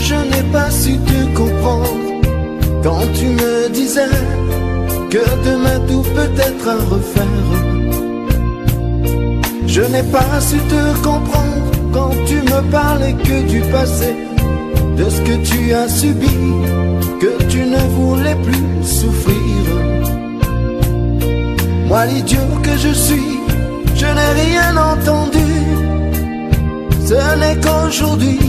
je n'ai pas su te comprendre quand tu me disais que demain tout peut être à refaire. Je n'ai pas su te comprendre quand tu me parlais que du passé, de ce que tu as subi, que tu ne voulais plus souffrir. Moi l'idiot que je suis, je n'ai rien entendu. Ce n'est qu'aujourd'hui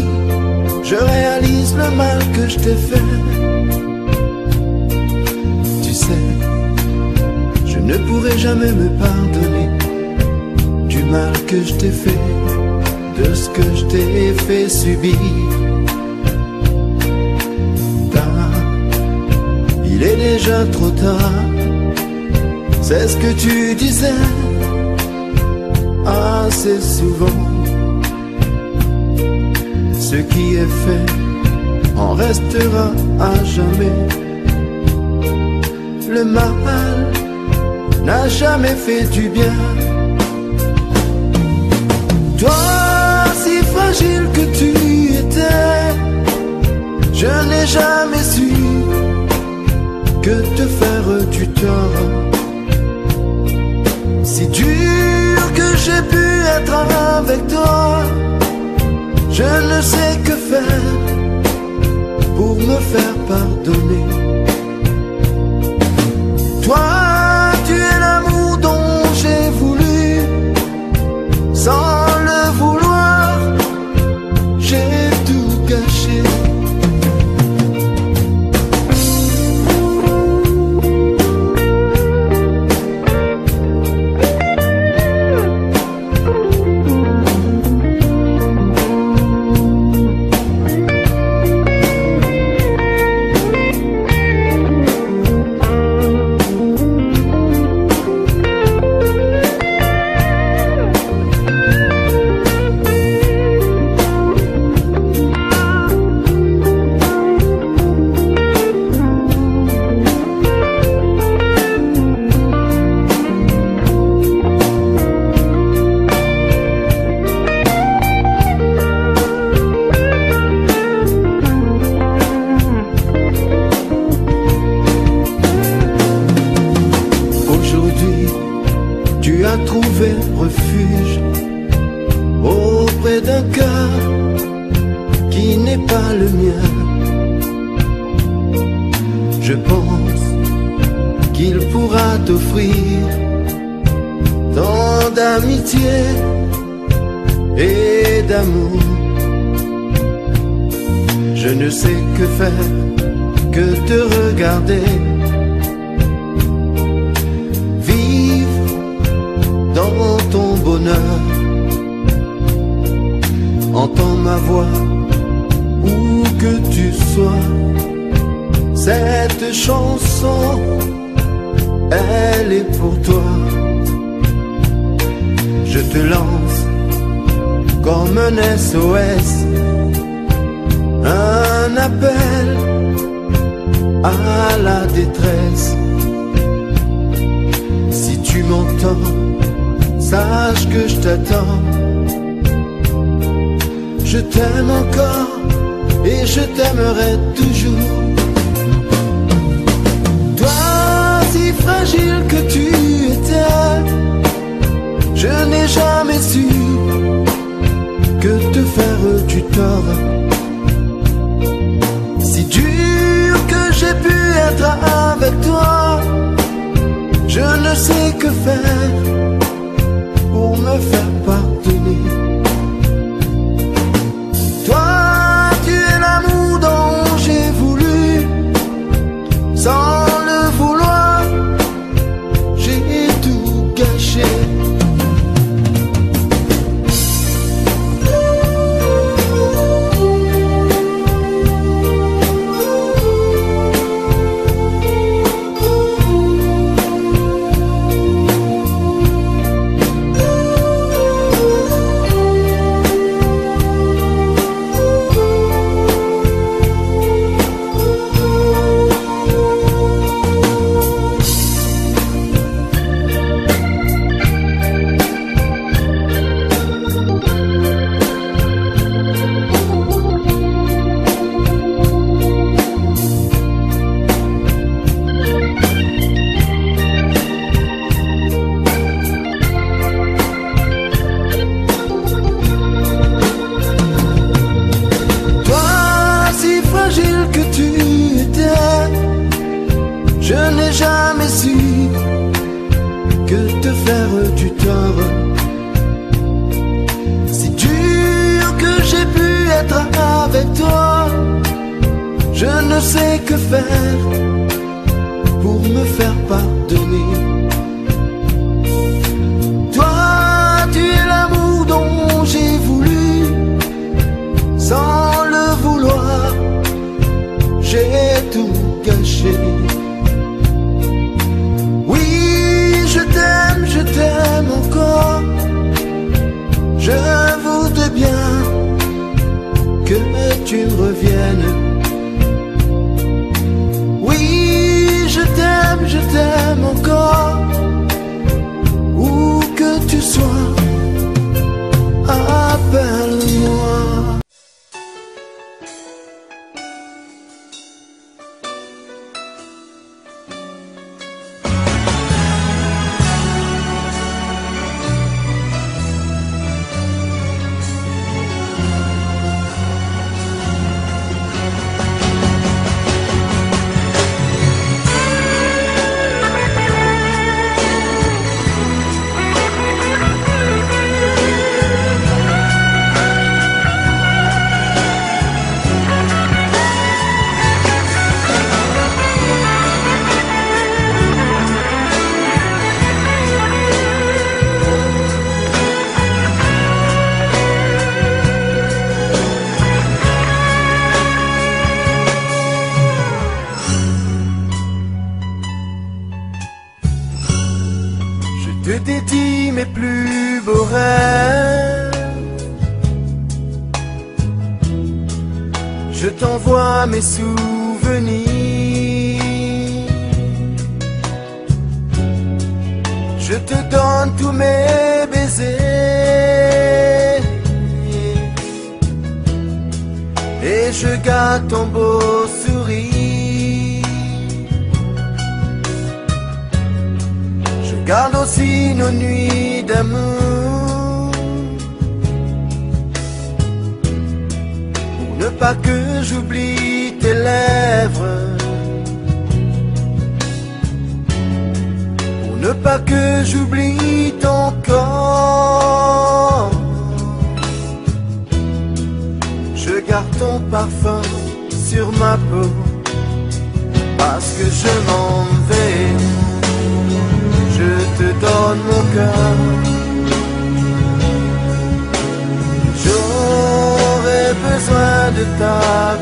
je réalise le mal que je t'ai fait. Tu sais, je ne pourrai jamais me pardonner du mal que je t'ai fait, de ce que je t'ai fait subir. Il est déjà trop tard, c'est ce que tu disais assez souvent. Ce qui est fait en restera à jamais. Le mal n'a jamais fait du bien. Toi, si fragile que tu étais, je n'ai jamais su que te faire du tort. Si dur que j'ai pu être avec toi, je ne sais que faire pour me faire pardonner. Toi, tu es l'amour dont j'ai voulu, sans le vouloir, j'ai tout gâché. Tu as trouvé refuge auprès d'un cœur qui n'est pas le mien. Je pense qu'il pourra t'offrir tant d'amitié et d'amour. Je ne sais que faire que te regarder, dans ton bonheur. Entends ma voix où que tu sois. Cette chanson, elle est pour toi. Je te lance comme un SOS, un appel à la détresse. Si tu m'entends, sache que je t'attends. Je t'aime encore et je t'aimerai toujours. Toi, si fragile que tu étais, je n'ai jamais su que te faire du tort. Si dur que j'ai pu être avec toi, je ne sais que faire pour me faire pardonner. Toi, tu es l'amour dont j'ai voulu, sans le vouloir, j'ai tout gâché. Je ne sais que faire pour me faire pardonner. Toi, tu es l'amour dont j'ai voulu, sans le vouloir, j'ai tout gâché. Oui, je t'aime encore. Je voudrais bien que tu reviennes. Oui, je t'aime encore. Où que tu sois, appelle-moi. Je te dédie mes plus beaux rêves, je t'envoie mes souvenirs, je te donne tous mes baisers et je garde ton beau sourire. Garde aussi nos nuits d'amour, pour ne pas que j'oublie tes lèvres, pour ne pas que j'oublie ton corps. Je garde ton parfum sur ma peau, parce que je m'en vais. Je te donne mon cœur. J'aurais besoin de ta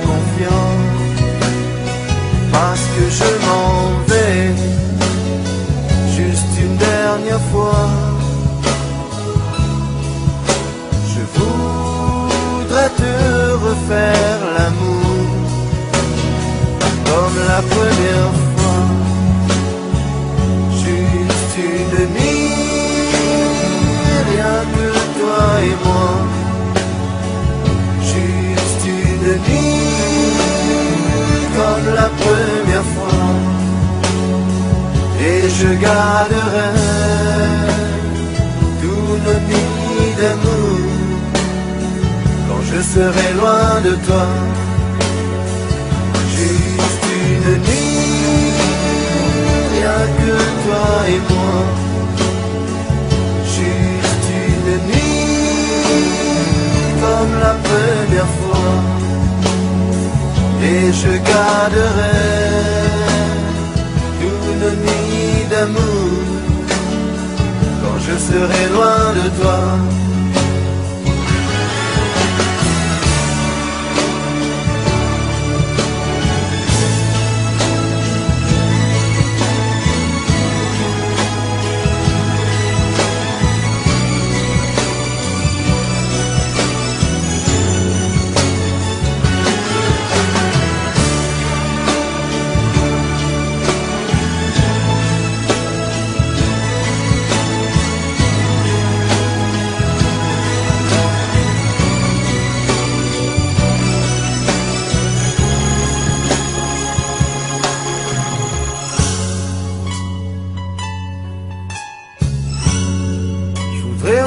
confiance, parce que je m'en vais juste une dernière fois. Je voudrais te refaire l'amour comme la première fois. Une nuit, rien que toi et moi. Juste une nuit, comme la première fois. Et je garderai tous nos nuits d'amour quand je serai loin de toi. Juste une nuit, rien que toi et moi. Juste une nuit, comme la première fois. Et je garderai tous nos nuits d'amour quand je serai loin de toi.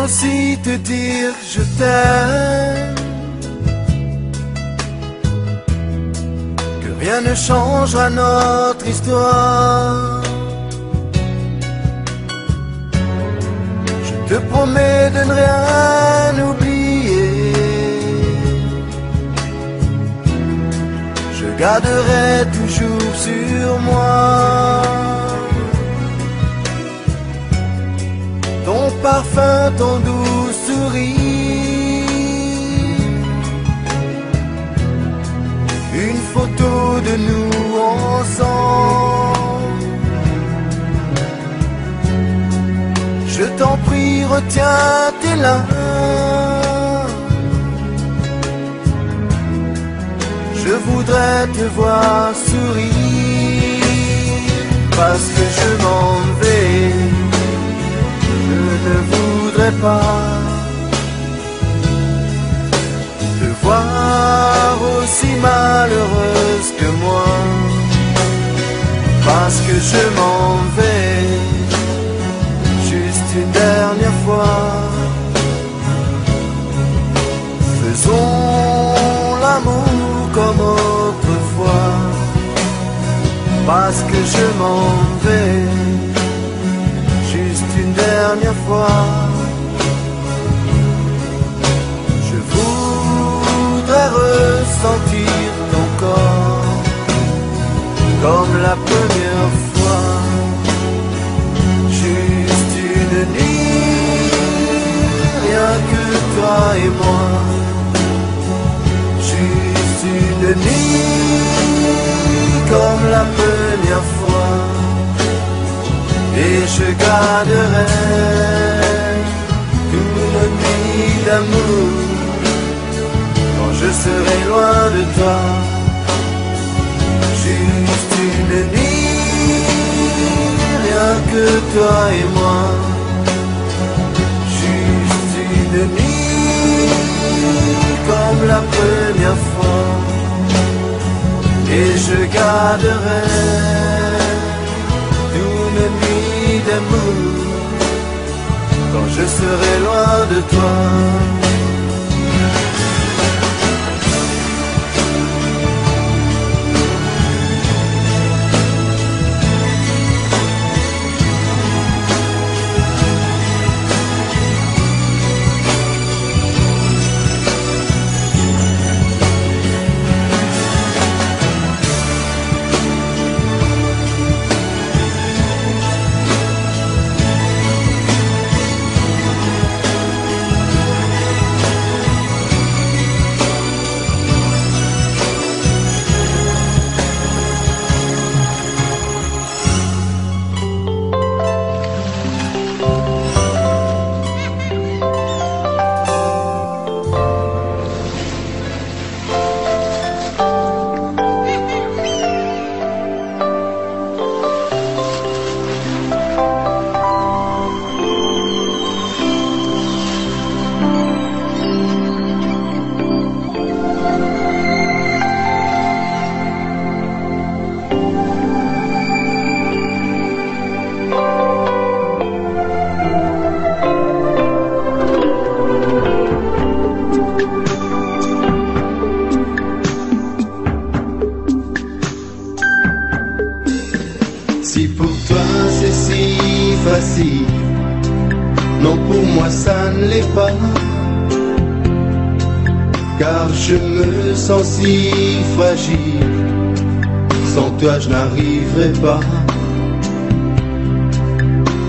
Aussi te dire je t'aime, que rien ne changera notre histoire. Je te promets de ne rien oublier. Je garderai toujours sur moi ton parfum, ton doux sourire, une photo de nous ensemble. Je t'en prie, retiens tes larmes. Je voudrais te voir sourire, parce que je m'en vais. Je ne voudrais pas te voir aussi malheureuse que moi, parce que je m'en vais juste une dernière fois. Faisons l'amour comme autrefois, parce que je m'en vais juste une dernière fois. Je voudrais ressentir ton corps comme la première fois. Juste une nuit, rien que toi et moi. Juste une nuit comme la première fois. Et je garderai une nuit d'amour quand je serai loin de toi. Juste une nuit, rien que toi et moi. Juste une nuit comme la première fois. Et je garderai une nuit d'amour quand je serai loin de toi. Si pour toi c'est si facile, non pour moi ça ne l'est pas, car je me sens si fragile, sans toi je n'arriverai pas.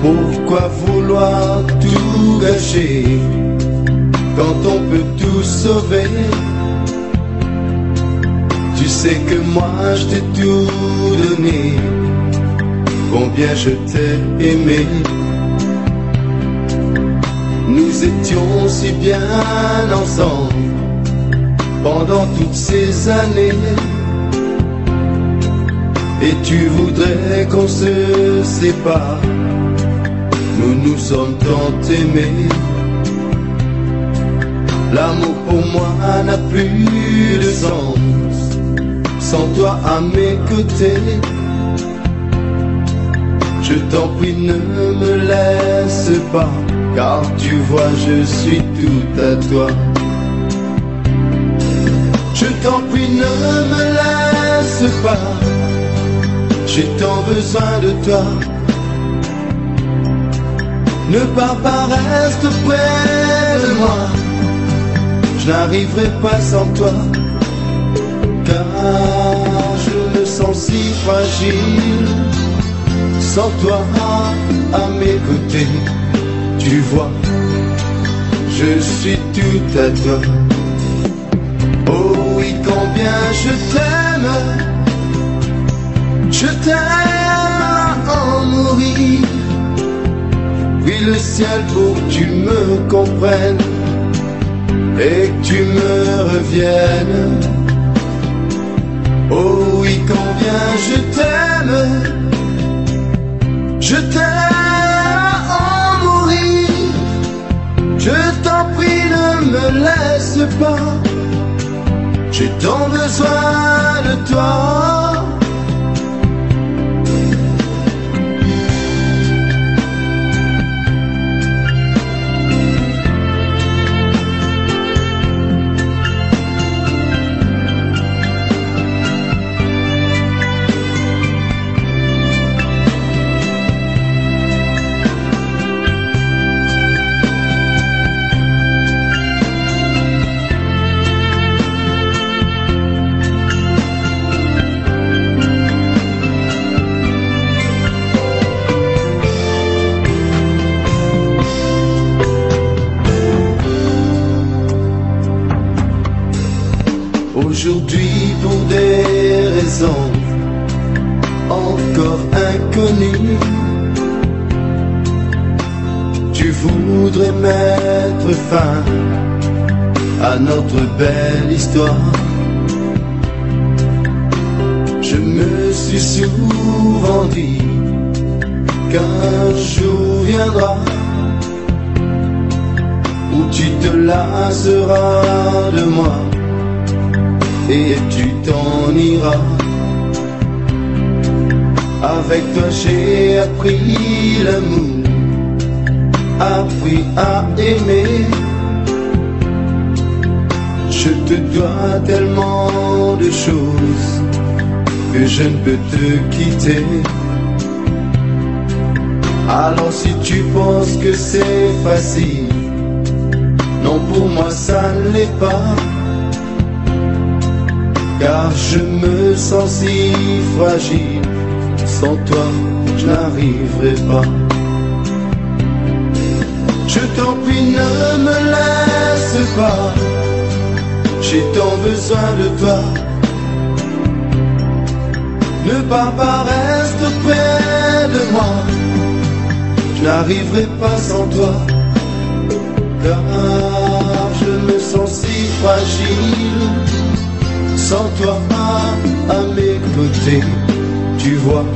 Pourquoi vouloir tout gâcher quand on peut tout sauver? Tu sais que moi je t'ai tout donné, combien je t'ai aimé. Nous étions si bien ensemble pendant toutes ces années, et tu voudrais qu'on se sépare. Nous sommes tant aimés. L'amour pour moi n'a plus de sens sans toi à mes côtés. Je t'en prie, ne me laisse pas, car tu vois, je suis tout à toi. Je t'en prie, ne me laisse pas, j'ai tant besoin de toi. Ne pars pas, reste près de moi, je n'arriverai pas sans toi, car fragile. Sans toi à mes côtés, tu vois, je suis tout à toi. Oh oui, combien je t'aime à en mourir. Puis le ciel pour que tu me comprennes et que tu me reviennes. Oh oui, combien je t'aime à en mourir. Je t'en prie, ne me laisse pas, j'ai tant besoin de toi. Aujourd'hui, pour des raisons encore inconnues, tu voudrais mettre fin à notre belle histoire. Je me suis souvent dit qu'un jour viendra où tu te lasseras de moi et tu t'en iras. Avec toi j'ai appris l'amour, appris à aimer. Je te dois tellement de choses que je ne peux te quitter. Alors si tu penses que c'est facile, non, pour moi ça ne l'est pas. Car je me sens si fragile, sans toi je n'arriverai pas. Je t'en prie, ne me laisse pas, j'ai tant besoin de toi. Ne pars pas, reste près de moi, je n'arriverai pas sans toi. Car je me sens si fragile, sans toi à mes côtés, tu vois,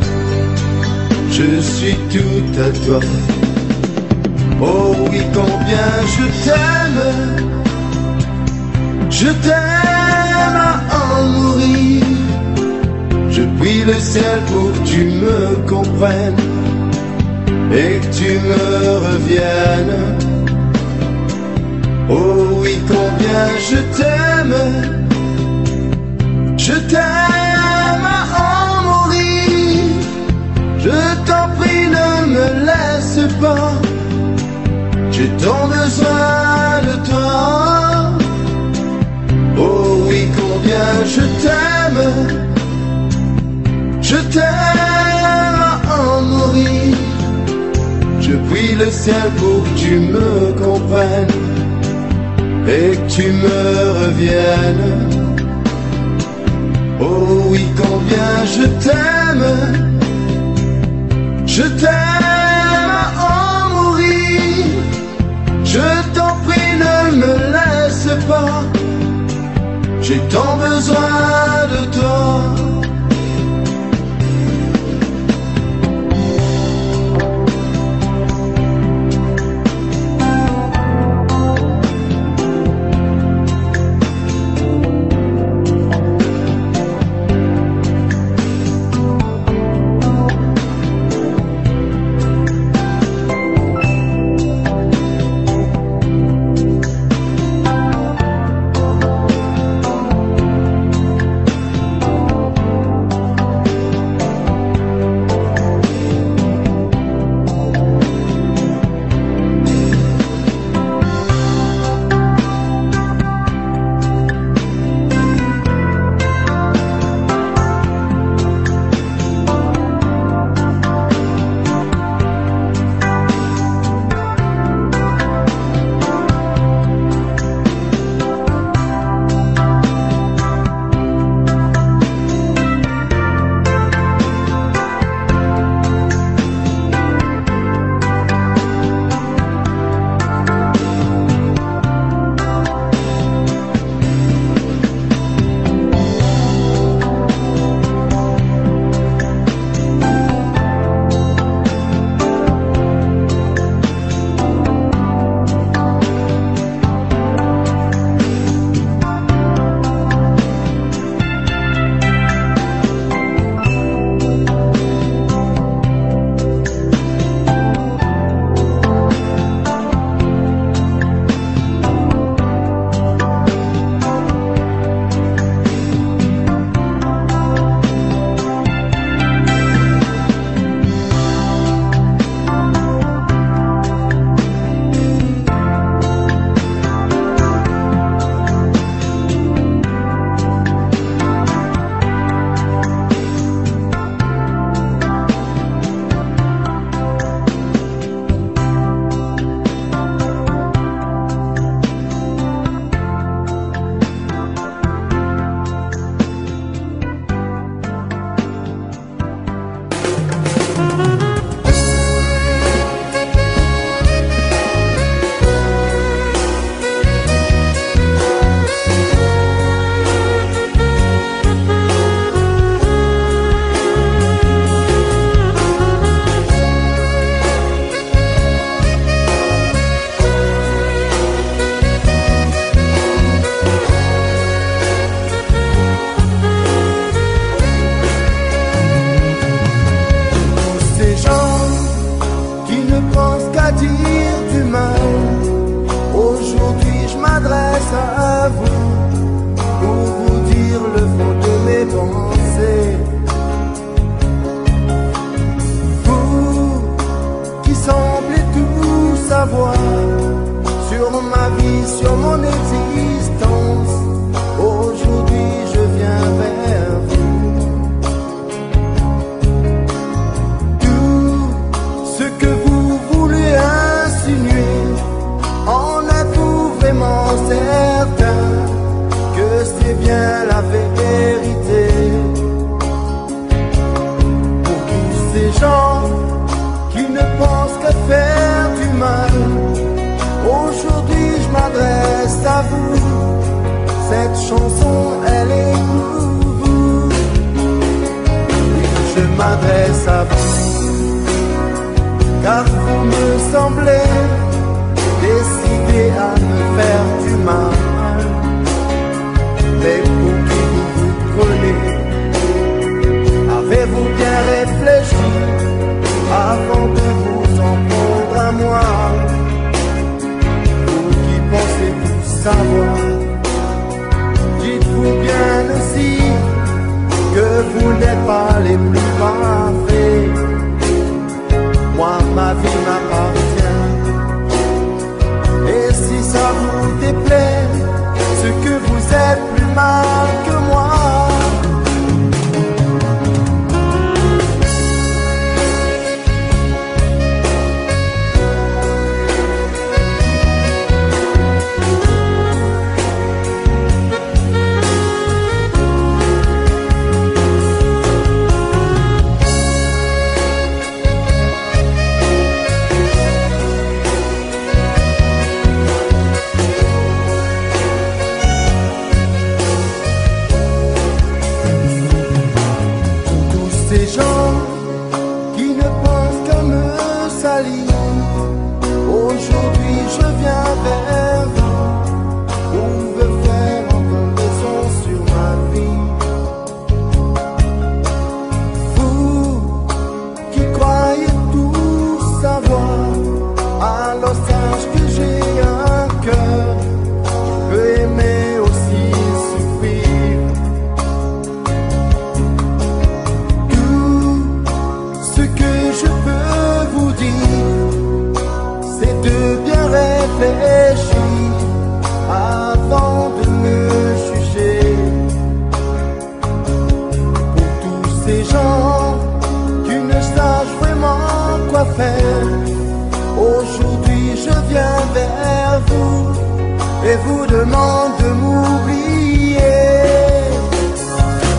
je suis tout à toi. Oh oui, combien je t'aime à en mourir. Je prie le ciel pour que tu me comprennes et que tu me reviennes. Oh oui, combien je t'aime à en mourir. Je t'en prie, ne me laisse pas, j'ai tant besoin de toi. Oh oui, combien je t'aime à en mourir. Je prie le ciel pour que tu me comprennes et que tu me reviennes. Oh oui, combien je t'aime à en mourir. Je t'en prie, ne me laisse pas, j'ai tant besoin de toi. car vous me semblez décidé à me faire du mal. Mais pour qui vous vous prenez? Avez-vous bien réfléchi avant de vous en prendre à moi? Vous qui pensez tout savoir, dites-vous bien aussi que vous n'êtes pas les plus parfaits. Moi, ma vie m'appartient. Et si ça vous déplaît, ce que vous êtes plus mal que moi. Ces gens qui ne pensent qu'à me salir, aujourd'hui je viens vers vous. On veut faire encore leçon sur ma vie. Vous qui croyez tout savoir, alors sache que j'ai un cœur qui peut aimer aussi souffrir. Je peux vous dire, c'est de bien réfléchir avant de me juger. Pour tous ces gens qui ne sachent vraiment quoi faire, aujourd'hui je viens vers vous et vous demande de m'oublier,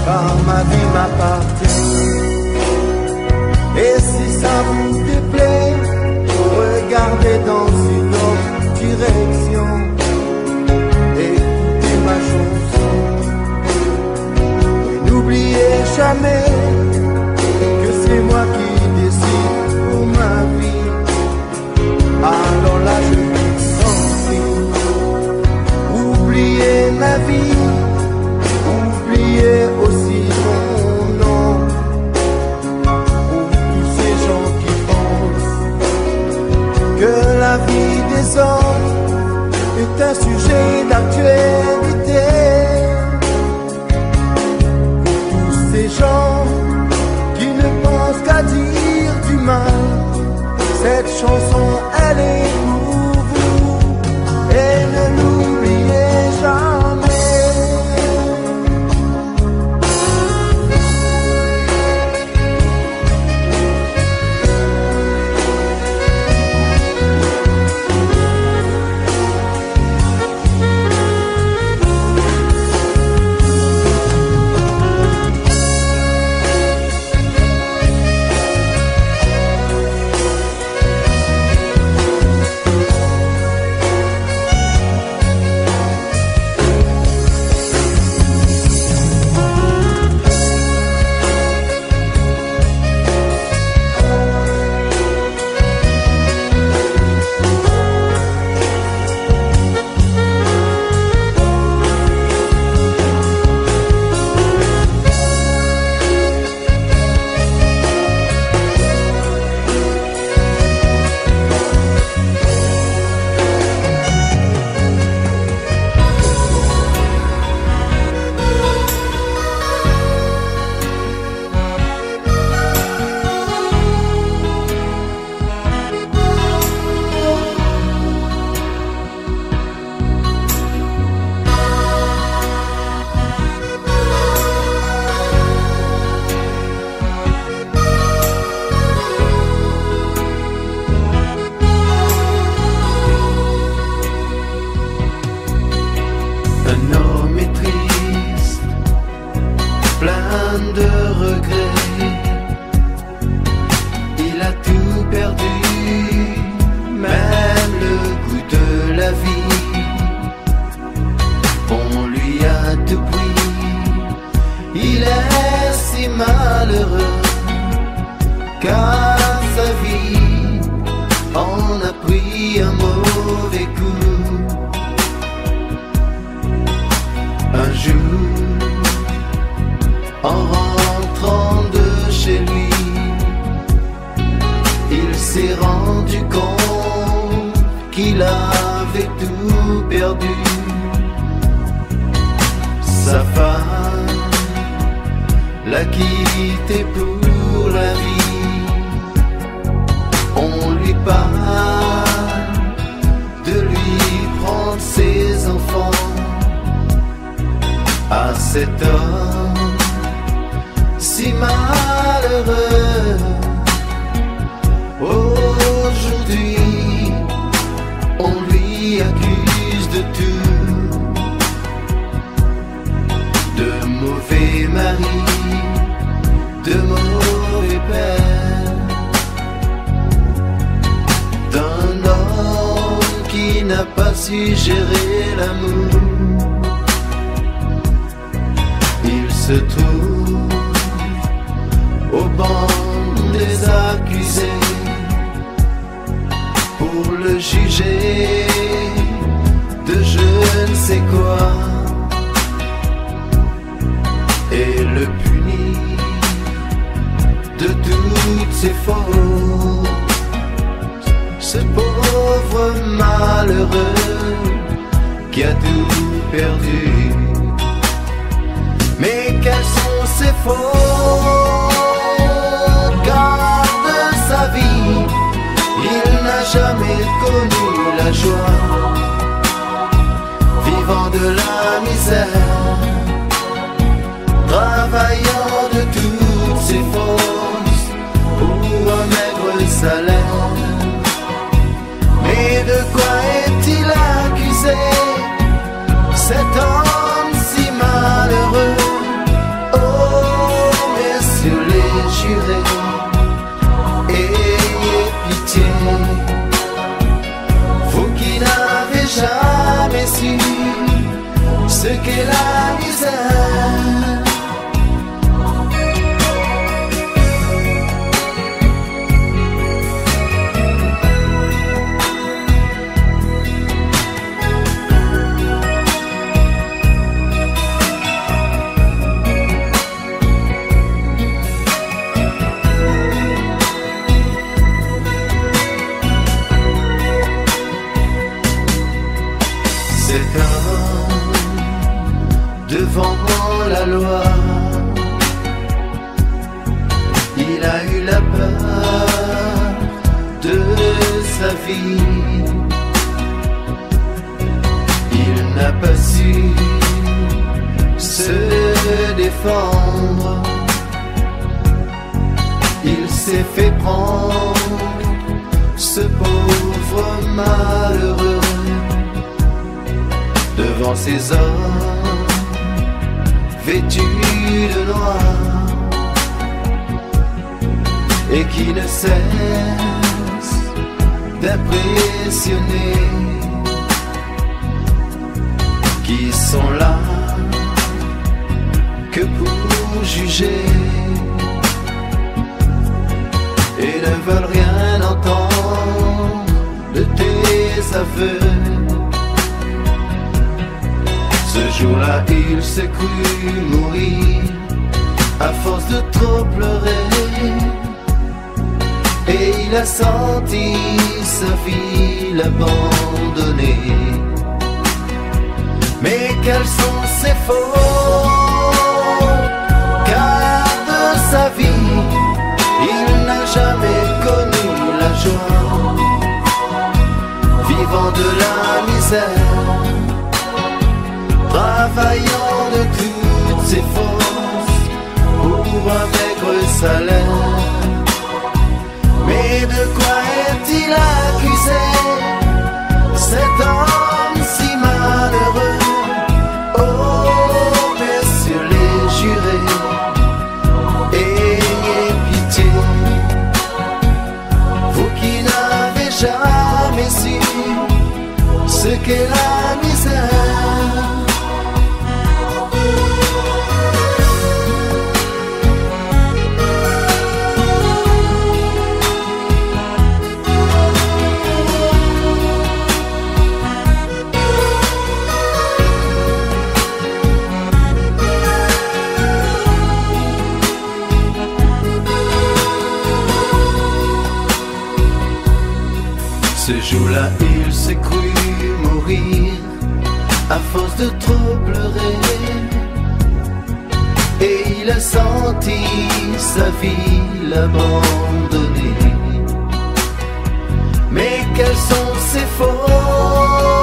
car ma vie m'appartient. Et si ça vous déplaît, regardez dans une autre direction. Écoutez ma chanson et n'oubliez jamais que c'est moi qui décide pour ma vie. Alors là je vous en prie, oubliez ma vie, oubliez aussi mon nom. Que la vie des autres est un sujet d'actualité. Pour tous ces gens qui ne pensent qu'à dire du mal, cette chanson elle est pour vous et ne l'oubliez jamais. malheureux, car sa vie perdu sa femme, l'a quitté pour la vie. On lui parle de lui prendre ses enfants. À cet homme si malheureux, aujourd'hui on lui accuse de tout, de mauvais mari, de mauvais père, d'un homme qui n'a pas su gérer l'amour. Il se trouve au banc des accusés pour le juger de je ne sais quoi et le punir de toutes ses fautes. Ce pauvre malheureux qui a tout perdu. Mais quelles sont ses fautes? Car de sa vie, il n'a jamais connu la joie, vivant de la misère, travaillant de toutes ses forces pour un maigre salaire. Mais de quoi est-il accusé, cet homme si malheureux? Ayez pitié, vous qui n'avez jamais su ce qu'est la misère. Devant la loi, il a eu la peur de sa vie. Il n'a pas su se défendre. Il s'est fait prendre, ce pauvre malheureux, devant ses hommes vêtus de noir et qui ne cessent d'impressionner, qui sont là que pour juger et ne veulent rien entendre de tes aveux. Ce jour-là, il s'est cru mourir à force de trop pleurer, et il a senti sa vie l'abandonner. Mais quelles sont ses fautes? Car de sa vie, il n'a jamais connu la joie, vivant de la misère, travaillant de toutes ses forces pour un maigre salaire. Mais de quoi est-il accusé, cet homme si malheureux? Oh, messieurs les jurés, ayez pitié, vous qui n'avez jamais su ce qu'est la misère. Ce jour-là, il s'est cru mourir à force de trop pleurer. Et il a senti sa vie l'abandonner. Mais quelles sont ses fautes?